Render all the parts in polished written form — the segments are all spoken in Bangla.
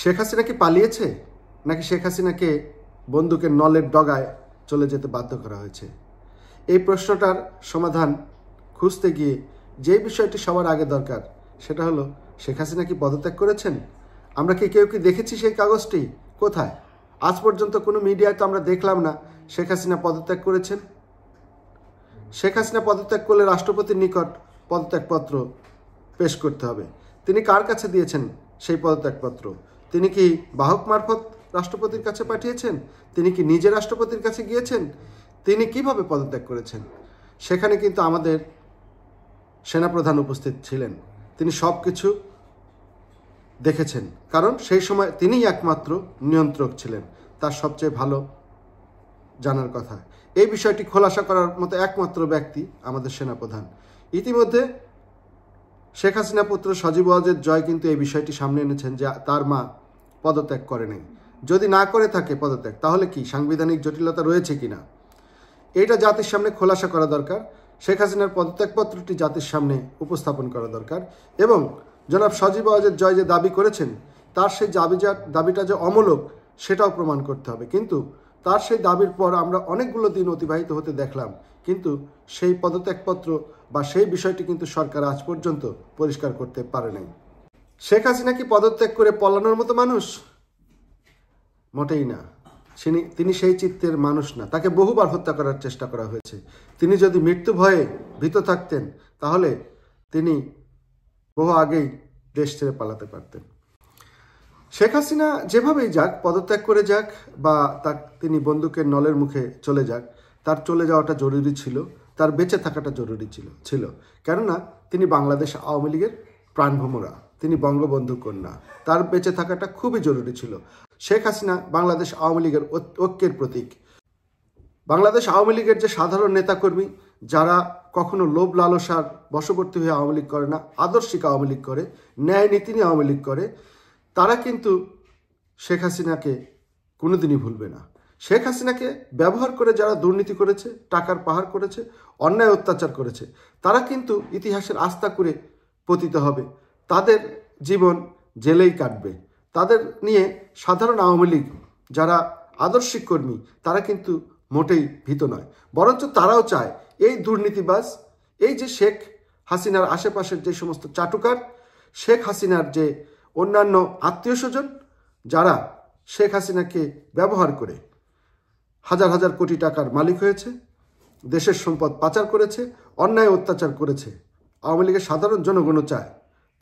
শেখ হাসিনা কি পালিয়েছে, নাকি শেখ হাসিনাকে বন্দুকের নলের ডগায় চলে যেতে বাধ্য করা হয়েছে? এই প্রশ্নটার সমাধান খুঁজতে গিয়ে যে বিষয়টি সবার আগে দরকার সেটা হলো, শেখ হাসিনা কি পদত্যাগ করেছেন? আমরা কি কেউ কি দেখেছি সেই কাগজটি? কোথায়? আজ পর্যন্ত কোনো মিডিয়ায় তো আমরা দেখলাম না শেখ হাসিনা পদত্যাগ করেছেন। শেখ হাসিনা পদত্যাগ করলে রাষ্ট্রপতির নিকট পদত্যাগপত্র পেশ করতে হবে। তিনি কার কাছে দিয়েছেন সেই পদত্যাগপত্র? তিনি কি বাহক মারফত রাষ্ট্রপতির কাছে পাঠিয়েছেন? তিনি কি নিজে রাষ্ট্রপতির কাছে গিয়েছেন? তিনি কিভাবে পদত্যাগ করেছেন? সেখানে কিন্তু আমাদের সেনাপ্রধান উপস্থিত ছিলেন। তিনি সব কিছু দেখেছেন, কারণ সেই সময় তিনিই একমাত্র নিয়ন্ত্রক ছিলেন। তার সবচেয়ে ভালো জানার কথা। এই বিষয়টি খোলাসা করার মতো একমাত্র ব্যক্তি আমাদের সেনাপ্রধান। ইতিমধ্যে শেখ হাসিনা পুত্র সজীব ওয়াজেদ জয় কিন্তু এই বিষয়টি সামনে এনেছেন যে তার মা পদত্যাগ করে নাই। যদি না করে থাকে পদত্যাগ, তাহলে কি সাংবিধানিক জটিলতা রয়েছে কিনা এটা জাতির সামনে খোলাসা করা দরকার। শেখ হাসিনার পদত্যাগপত্রটি জাতির সামনে উপস্থাপন করা দরকার এবং জনাব সজীব ওয়াজেদ জয় যে দাবি করেছেন তার সেই দাবিটা যে অমূলক সেটাও প্রমাণ করতে হবে। কিন্তু তার সেই দাবির পর আমরা অনেকগুলো দিন অতিবাহিত হতে দেখলাম, কিন্তু সেই পদত্যাগপত্র বা সেই বিষয়টি কিন্তু সরকার আজ পর্যন্ত পরিষ্কার করতে পারে নাই। শেখ হাসিনা কি পদত্যাগ করে পলানোর মতো মানুষ? মোটেই না। তিনি সেই চিত্তের মানুষ না। তাকে বহুবার হত্যা করার চেষ্টা করা হয়েছে। তিনি যদি মৃত্যু ভয়ে ভীত থাকতেন তাহলে তিনি বহু আগেই দেশ ছেড়ে পালাতে পারতেন। শেখ হাসিনা যেভাবেই যাক, পদত্যাগ করে যাক বা তিনি বন্দুকের নলের মুখে চলে যাক, তার চলে যাওয়াটা জরুরি ছিল, তার বেঁচে থাকাটা জরুরি ছিল। কেননা তিনি বাংলাদেশ আওয়ামী লীগের প্রাণভোমরা, তিনি বঙ্গবন্ধু কন্যা, তার বেঁচে থাকাটা খুবই জরুরি ছিল। শেখ হাসিনা বাংলাদেশ আওয়ামী লীগের ঐক্যের প্রতীক। বাংলাদেশ আওয়ামী লীগের যে সাধারণ নেতাকর্মী যারা কখনো লোভ লালসার বশবর্তী হয়ে আওয়ামী লীগ করে না, আদর্শিক আওয়ামী লীগ করে, ন্যায় নীতি নিয়ে আওয়ামী লীগ করে, তারা কিন্তু শেখ হাসিনাকে কোনোদিনই ভুলবে না। শেখ হাসিনাকে ব্যবহার করে যারা দুর্নীতি করেছে, টাকার পাহাড় করেছে, অন্যায় অত্যাচার করেছে, তারা কিন্তু ইতিহাসের আস্থা করে পতিত হবে। তাদের জীবন জেলেই কাটবে। তাদের নিয়ে সাধারণ আওয়ামী লীগ যারা আদর্শিক কর্মী তারা কিন্তু মোটেই ভীত নয়, বরঞ্চ তারাও চায় এই দুর্নীতিবাজ, এই যে শেখ হাসিনার আশেপাশের যে সমস্ত চাটুকার, শেখ হাসিনার যে অন্যান্য আত্মীয় স্বজন যারা শেখ হাসিনাকে ব্যবহার করে হাজার হাজার কোটি টাকার মালিক হয়েছে, দেশের সম্পদ পাচার করেছে, অন্যায় অত্যাচার করেছে, আওয়ামী লীগের সাধারণ জনগণও চায়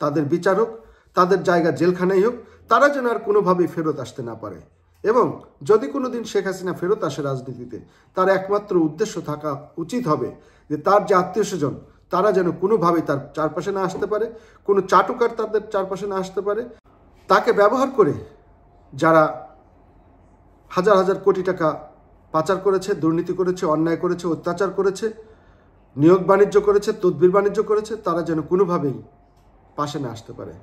তাদের বিচার হোক, তাদের জায়গা জেলখানাই হোক, তারা যেন আর কোনোভাবেই ফেরত আসতে না পারে। এবং যদি কোনো দিন শেখ হাসিনা ফেরত আসে রাজনীতিতে, তার একমাত্র উদ্দেশ্য থাকা উচিত হবে যে তার যে আত্মীয় স্বজন তারা যেন কোনোভাবেই তার চারপাশে না আসতে পারে, কোনো চাটুকার তাদের চারপাশে না আসতে পারে। তাকে ব্যবহার করে যারা হাজার হাজার কোটি টাকা পাচার করেছে, দুর্নীতি করেছে, অন্যায় করেছে, অত্যাচার করেছে, নিয়োগ বাণিজ্য করেছে, তদবির বাণিজ্য করেছে, তারা যেন কোনোভাবেই পাশে না আসতে পারে।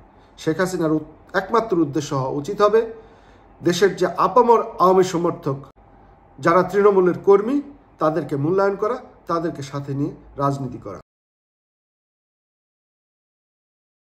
শেখ হাসিনার একমাত্র উদ্দেশ্য হওয়া উচিত হবে দেশের যে আপামর আওয়ামী সমর্থক যারা তৃণমূলের কর্মী তাদেরকে মূল্যায়ন করা, তাদেরকে সাথে নিয়ে রাজনীতি করা।